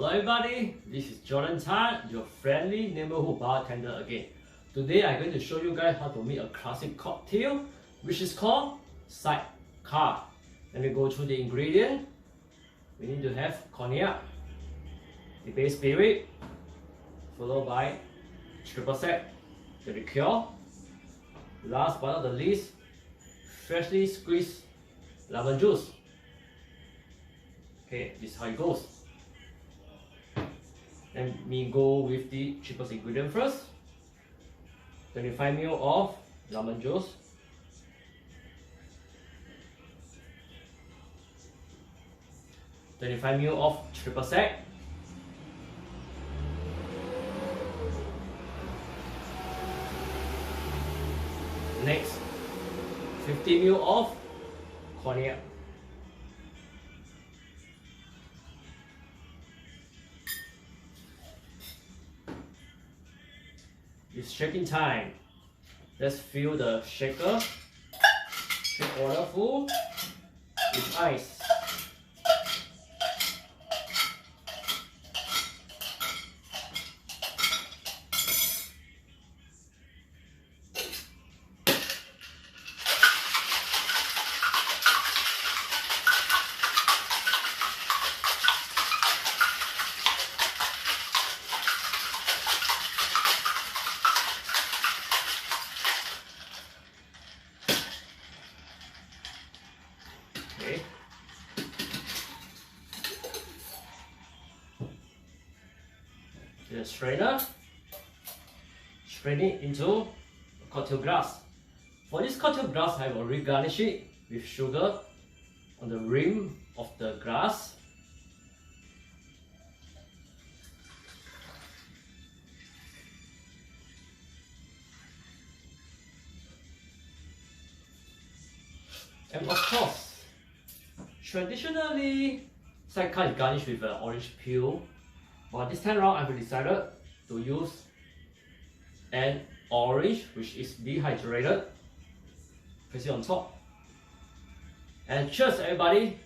Hello everybody, this is Jordan Tan, your friendly neighborhood bartender again. Today I'm going to show you guys how to make a classic cocktail, which is called Sidecar. Let me go through the ingredient. We need to have Cognac, the base spirit, followed by triple sec, the liqueur. Last but not the least, freshly squeezed lemon juice. Okay, this is how it goes. Let me go with the cheapest ingredient first. 25 ml of lemon juice. $25 ml of triple sec. Next, 50 ml of Cognac. It's shaking time. Let's fill the shaker. Shake water full with ice. Okay. The strainer, strain it into a cocktail glass. For this cocktail glass, I have already garnished it with sugar on the rim of the glass. And of course, traditionally, Sidecar is garnished with an orange peel, but this time around I've decided to use an orange which is dehydrated. Place it on top. And cheers everybody!